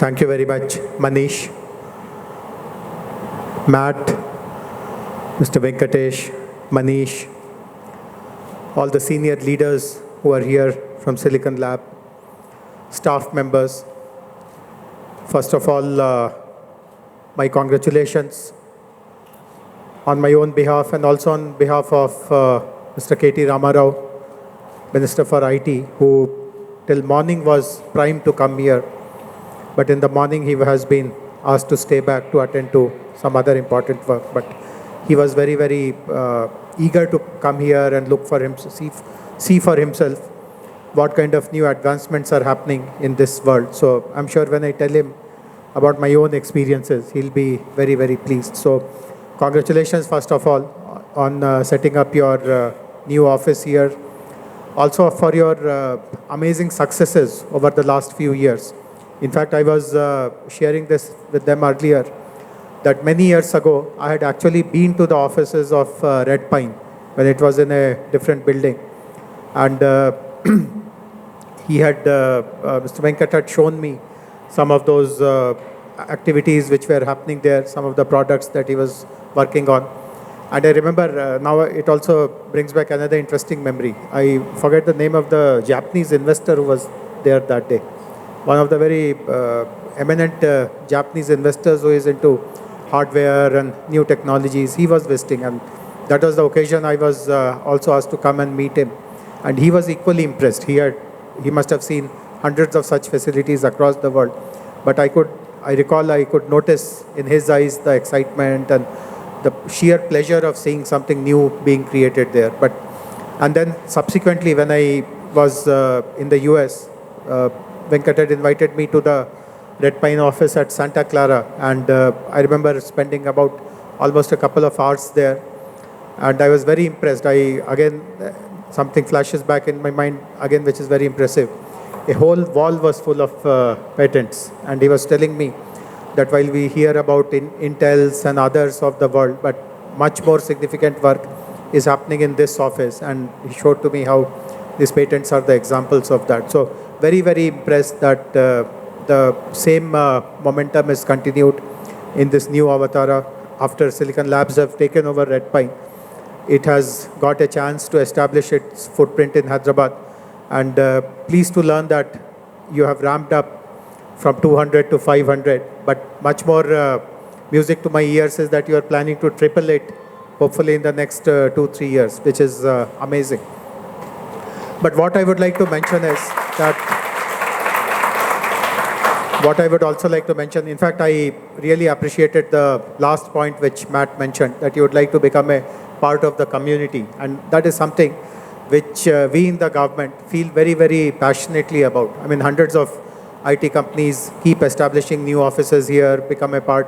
Thank you very much, Manish, Matt, Mr. Venkatesh, Manish, all the senior leaders who are here from Silicon Lab, staff members. First of all, my congratulations on my own behalf and also on behalf of Mr. K.T. Ramarao, Minister for IT, who till morning was primed to come here. But in the morning, he has been asked to stay back to attend to some other important work. But he was very, very eager to come here and look for him, see for himself what kind of new advancements are happening in this world. So I'm sure when I tell him about my own experiences, he'll be very, very pleased. So congratulations, first of all, on setting up your new office here. Also for your amazing successes over the last few years. In fact, I was sharing this with them earlier, that many years ago, I had actually been to the offices of Red Pine when it was in a different building. And he had, Mr. Venkat had shown me some of those activities which were happening there, some of the products that he was working on. And I remember now it also brings back another interesting memory. I forget the name of the Japanese investor who was there that day. One of the very eminent Japanese investors who is into hardware and new technologies, he was visiting, and that was the occasion I was also asked to come and meet him. And he was equally impressed. He must have seen hundreds of such facilities across the world. But I recall I could notice in his eyes the excitement and the sheer pleasure of seeing something new being created there. And then subsequently, when I was in the US, Venkat had invited me to the Red Pine office at Santa Clara, and I remember spending about almost a couple of hours there, and I was very impressed. Something flashes back in my mind again, which is very impressive. A whole wall was full of patents, and he was telling me that while we hear about Intels and others of the world, but much more significant work is happening in this office, and he showed to me how these patents are the examples of that. So very, very impressed that the same momentum is continued in this new Avatara. After Silicon Labs have taken over Red Pine, it has got a chance to establish its footprint in Hyderabad. And pleased to learn that you have ramped up from 200 to 500. But much more music to my ears is that you are planning to triple it, hopefully in the next 2-3 years, which is amazing. But what I would like to mention is that what I would also like to mention, in fact, I really appreciated the last point which Matt mentioned, that you would like to become a part of the community. And that is something which we in the government feel very, very passionately about. I mean, hundreds of IT companies keep establishing new offices here, become a part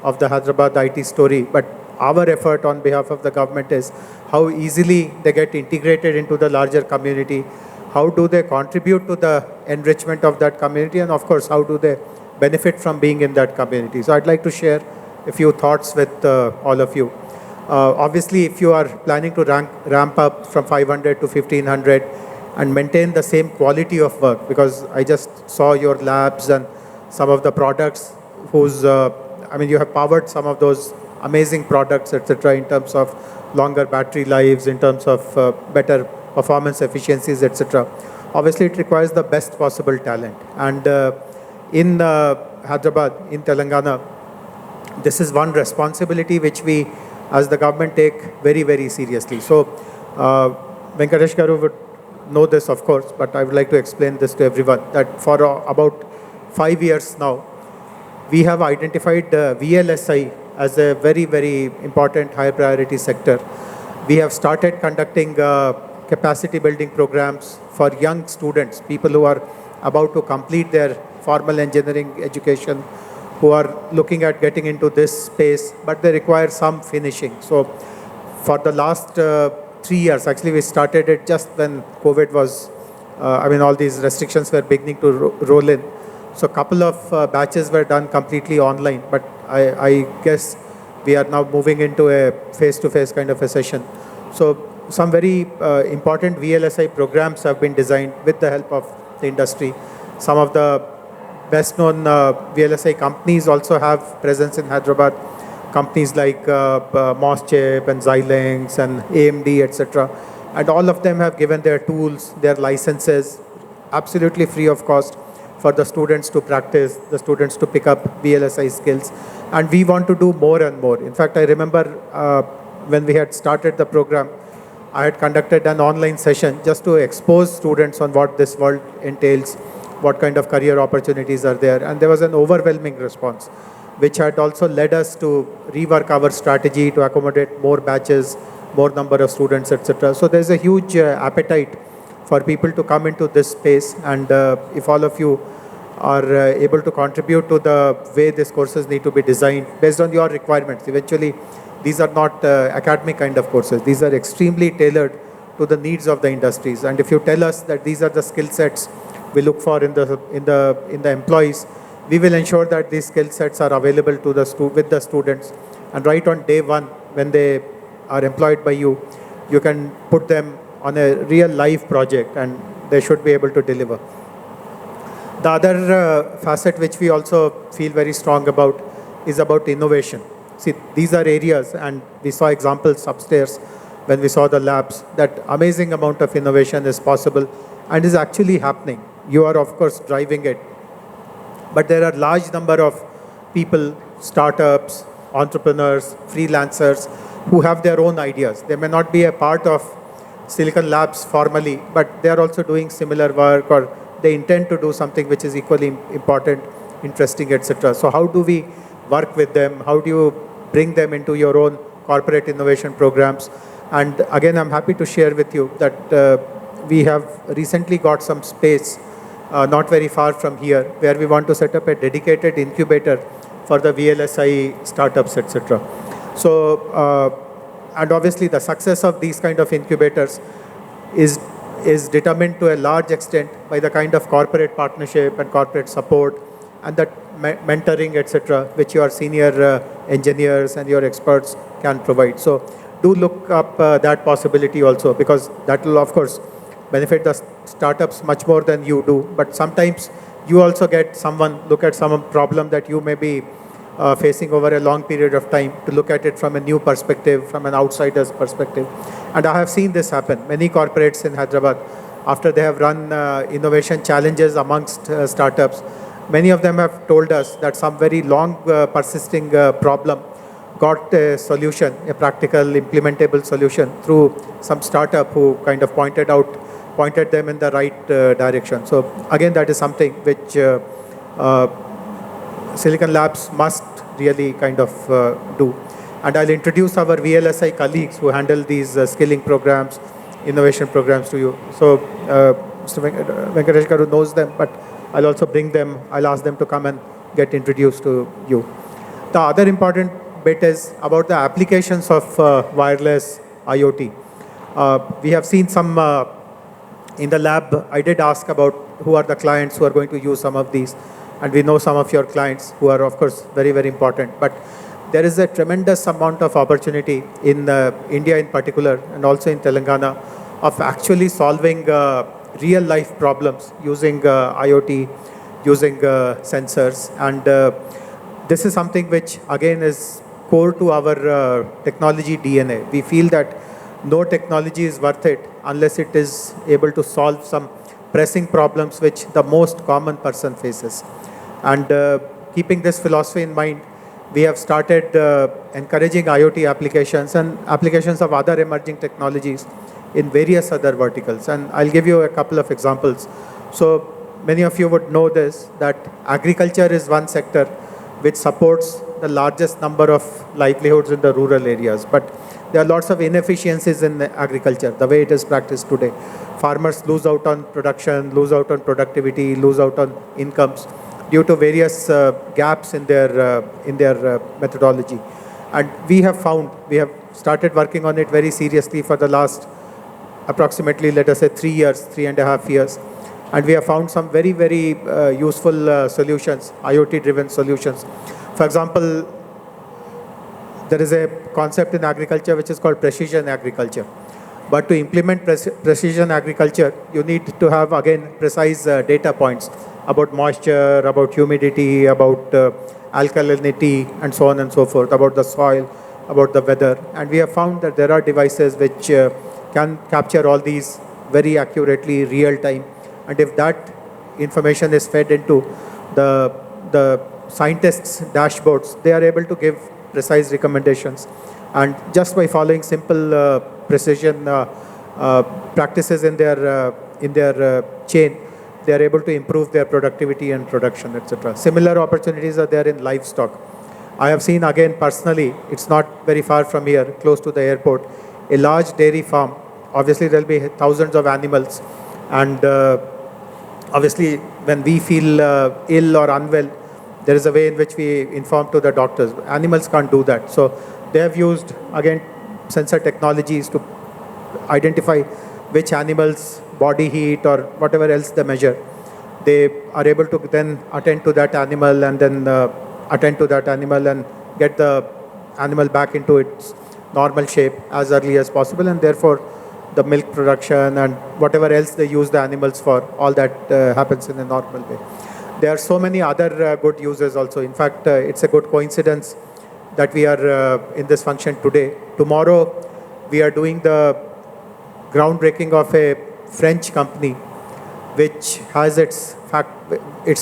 of the Hyderabad IT story. But our effort on behalf of the government is how easily they get integrated into the larger community. How do they contribute to the enrichment of that community? And of course, how do they benefit from being in that community? So I'd like to share a few thoughts with all of you. Obviously, if you are planning to ramp up from 500 to 1500 and maintain the same quality of work, because I just saw your labs and some of the products you have powered some of those amazing products, etc., in terms of longer battery lives, in terms of better performance efficiencies, etc. Obviously, it requires the best possible talent. And in Hyderabad, in Telangana, this is one responsibility which we, as the government, take very, very seriously. So, Venkatesh Garu would know this, of course, but I would like to explain this to everyone, that for about 5 years now, we have identified VLSI as a very, very important high priority sector. We have started conducting capacity building programs for young students, people who are about to complete their formal engineering education, who are looking at getting into this space, but they require some finishing. So for the last 3 years, actually we started it just when COVID was, all these restrictions were beginning to roll in. So a couple of batches were done completely online, but I guess we are now moving into a face-to-face kind of a session. So some very important VLSI programs have been designed with the help of the industry. Some of the best known VLSI companies also have presence in Hyderabad. Companies like Moschip and Xilinx and AMD, etc. And all of them have given their tools, their licenses, absolutely free of cost for the students to practice, the students to pick up VLSI skills. And we want to do more and more. In fact, I remember when we had started the program, I had conducted an online session just to expose students on what this world entails, what kind of career opportunities are there. And there was an overwhelming response, which had also led us to rework our strategy to accommodate more batches, more number of students, etc. So there's a huge appetite for people to come into this space. And if all of you are able to contribute to the way these courses need to be designed based on your requirements, eventually these are not academic kind of courses. These are extremely tailored to the needs of the industries. And if you tell us that these are the skill sets we look for in the employees, we will ensure that these skill sets are available to with the students. And right on day one, when they are employed by you, you can put them on a real live project and they should be able to deliver. The other facet which we also feel very strong about is about innovation. See, these are areas, and we saw examples upstairs when we saw the labs, that amazing amount of innovation is possible and is actually happening. You are, of course, driving it. But there are large number of people, startups, entrepreneurs, freelancers, who have their own ideas. They may not be a part of Silicon Labs formally, but they are also doing similar work, or they intend to do something which is equally important, interesting, etc. So how do we work with them? How do you bring them into your own corporate innovation programs? And again, I'm happy to share with you that we have recently got some space not very far from here, where we want to set up a dedicated incubator for the VLSI startups, etc. So, and obviously the success of these kind of incubators is determined to a large extent by the kind of corporate partnership and corporate support and that mentoring, etc., which your senior engineers and your experts can provide. So do look up that possibility also, because that will, of course, benefit the startups much more than you do. But sometimes you also get someone, look at some problem that you may be facing over a long period of time, to look at it from a new perspective, from an outsider's perspective. And I have seen this happen. Many corporates in Hyderabad, after they have run innovation challenges amongst startups, many of them have told us that some very long persisting problem got a solution, a practical implementable solution through some startup who kind of pointed them in the right direction. So again, that is something which Silicon Labs must really kind of do. And I'll introduce our VLSI colleagues who handle these skilling programs, innovation programs to you. So Mr. Venkatesh Garu knows them, but I'll also bring them, I'll ask them to come and get introduced to you. The other important bit is about the applications of wireless IoT. We have seen some in the lab. I did ask about who are the clients who are going to use some of these. And we know some of your clients who are, of course, very, very important. But there is a tremendous amount of opportunity in India in particular, and also in Telangana, of actually solving real life problems using IoT, using sensors. And this is something which, again, is core to our technology DNA. We feel that no technology is worth it unless it is able to solve some pressing problems which the most common person faces. And keeping this philosophy in mind, we have started encouraging IoT applications and applications of other emerging technologies in various other verticals. And I'll give you a couple of examples. So many of you would know this, that agriculture is one sector which supports the largest number of livelihoods in the rural areas. But there are lots of inefficiencies in agriculture, the way it is practiced today. Farmers lose out on production, lose out on productivity, lose out on incomes due to various gaps in their methodology. And we have started working on it very seriously for the last approximately, let us say, 3.5 years. And we have found some very, very useful solutions, IoT-driven solutions. For example, there is a concept in agriculture which is called precision agriculture. But to implement precision agriculture, you need to have, again, precise data points. about moisture, about humidity, about alkalinity, and so on and so forth, about the soil, about the weather. And we have found that there are devices which can capture all these very accurately, real time. And if that information is fed into the scientists' dashboards, they are able to give precise recommendations. And just by following simple precision practices in their chain, they are able to improve their productivity and production, etc. Similar opportunities are there in livestock. I have seen again personally, it's not very far from here, close to the airport, a large dairy farm. Obviously, there'll be thousands of animals, and obviously, when we feel ill or unwell, there is a way in which we inform to the doctors. Animals can't do that. So they have used, again, sensor technologies to identify which animals' body heat or whatever else they measure. They are able to then attend to that animal and then attend to that animal and get the animal back into its normal shape as early as possible, and therefore the milk production and whatever else they use the animals for, all that happens in a normal way. There are so many other good uses also. In fact, it's a good coincidence that we are in this function today. Tomorrow, we are doing the groundbreaking of a French company which has its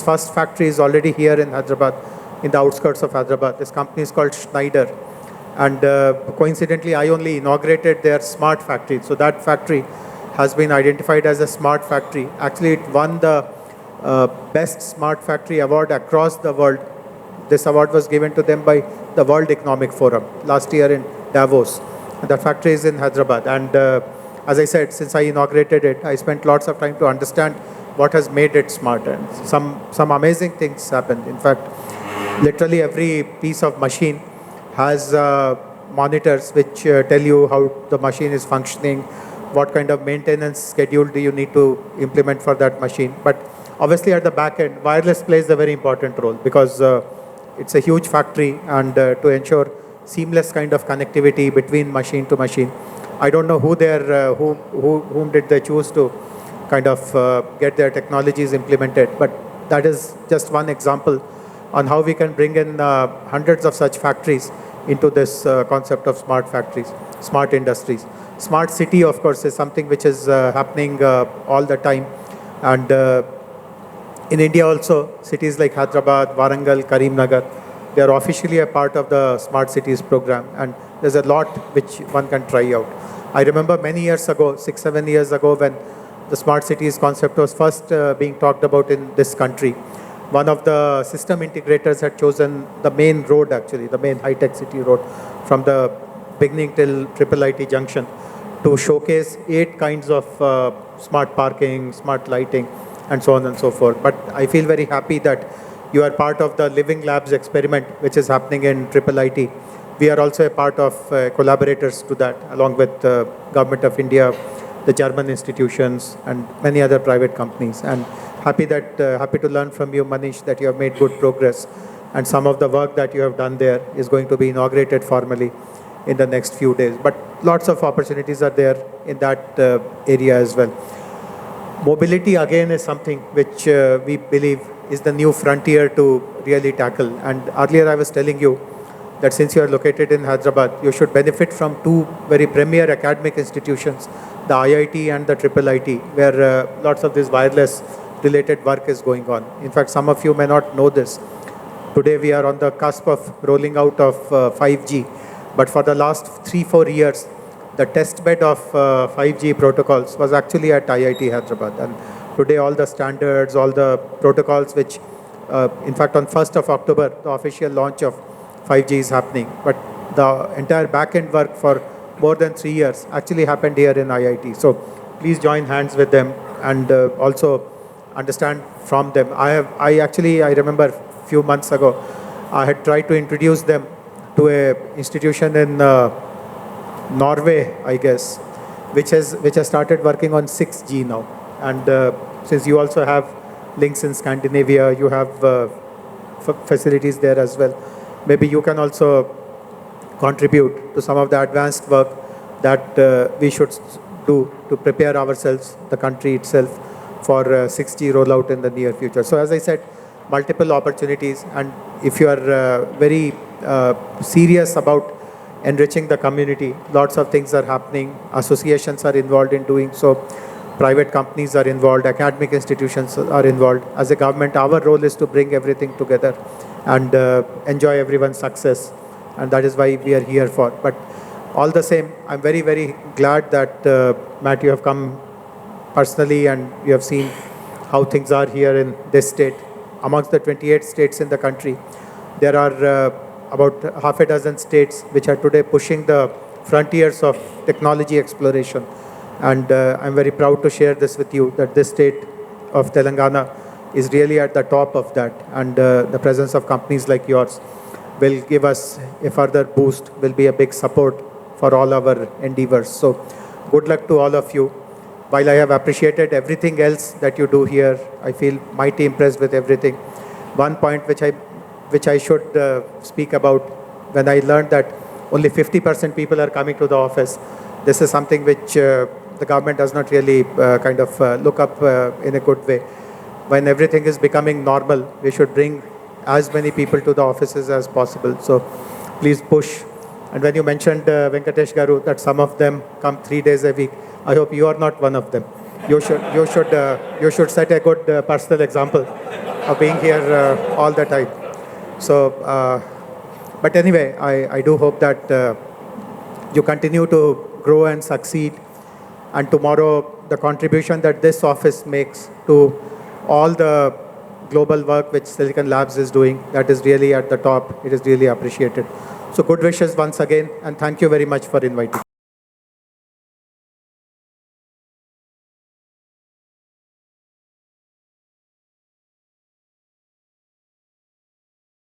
first factory is already here in Hyderabad, in the outskirts of Hyderabad. This company is called Schneider. And coincidentally, I only inaugurated their smart factory. So that factory has been identified as a smart factory. Actually, it won the Best Smart Factory Award across the world. This award was given to them by the World Economic Forum last year in Davos. The factory is in Hyderabad. And as I said, since I inaugurated it, I spent lots of time to understand what has made it smart. And some amazing things happened. In fact, literally every piece of machine has monitors which tell you how the machine is functioning, what kind of maintenance schedule do you need to implement for that machine. But obviously at the back end, wireless plays a very important role because it's a huge factory, and to ensure seamless kind of connectivity between machine to machine. I don't know whom did they choose to kind of get their technologies implemented, but that is just one example on how we can bring in hundreds of such factories into this concept of smart factories, smart industries. Smart city, of course, is something which is happening all the time. And in India also, cities like Hyderabad, Warangal, Karimnagar, they are officially a part of the Smart Cities program. And there's a lot which one can try out. I remember many years ago, 6-7 years ago, when the Smart Cities concept was first being talked about in this country. One of the system integrators had chosen the main road, actually, the main high-tech city road from the beginning till Triple IT Junction to showcase 8 kinds of smart parking, smart lighting, and so on and so forth. But I feel very happy that you are part of the Living Labs experiment, which is happening in Triple IT. We are also a part of collaborators to that, along with the Government of India, the German institutions, and many other private companies. And happy to learn from you, Manish, that you have made good progress, and some of the work that you have done there is going to be inaugurated formally in the next few days. But lots of opportunities are there in that area as well. Mobility, again, is something which we believe is the new frontier to really tackle. And earlier I was telling you that since you are located in Hyderabad, you should benefit from 2 very premier academic institutions, the IIT and the Triple IT, where lots of this wireless related work is going on. In fact, some of you may not know this. Today we are on the cusp of rolling out of 5G, but for the last 3-4 years, the test bed of 5G protocols was actually at IIT Hyderabad. And today all the standards, all the protocols which, in fact on 1st of October, the official launch of 5G is happening. But the entire back-end work for more than 3 years actually happened here in IIT. So please join hands with them and also understand from them. I remember a few months ago, I had tried to introduce them to a institution in Norway, I guess, which has started working on 6G now. And since you also have links in Scandinavia, you have facilities there as well. Maybe you can also contribute to some of the advanced work that we should do to prepare ourselves, the country itself, for 6G rollout in the near future. So as I said, multiple opportunities, and if you are very serious about enriching the community, lots of things are happening. Associations are involved in doing so. Private companies are involved. Academic institutions are involved. As a government, our role is to bring everything together and enjoy everyone's success. And that is why we are here for. But all the same, I'm very, very glad that, Matt, you have come personally and you have seen how things are here in this state. Amongst the 28 states in the country, there are about half a dozen states which are today pushing the frontiers of technology exploration. And I'm very proud to share this with you, that this state of Telangana is really at the top of that. And the presence of companies like yours will give us a further boost, will be a big support for all our endeavors. So good luck to all of you. While I have appreciated everything else that you do here, I feel mighty impressed with everything. One point which I should speak about, when I learned that only 50% people are coming to the office, this is something which the government does not really look up in a good way. When everything is becoming normal, we should bring as many people to the offices as possible. So please push. And when you mentioned Venkatesh Garu, that some of them come 3 days a week, I hope you are not one of them. You should set a good personal example of being here all the time. So, but anyway, I do hope that you continue to grow and succeed. And tomorrow, the contribution that this office makes to all the global work which Silicon Labs is doing, that is really at the top. It is really appreciated. So good wishes once again, and thank you very much for inviting.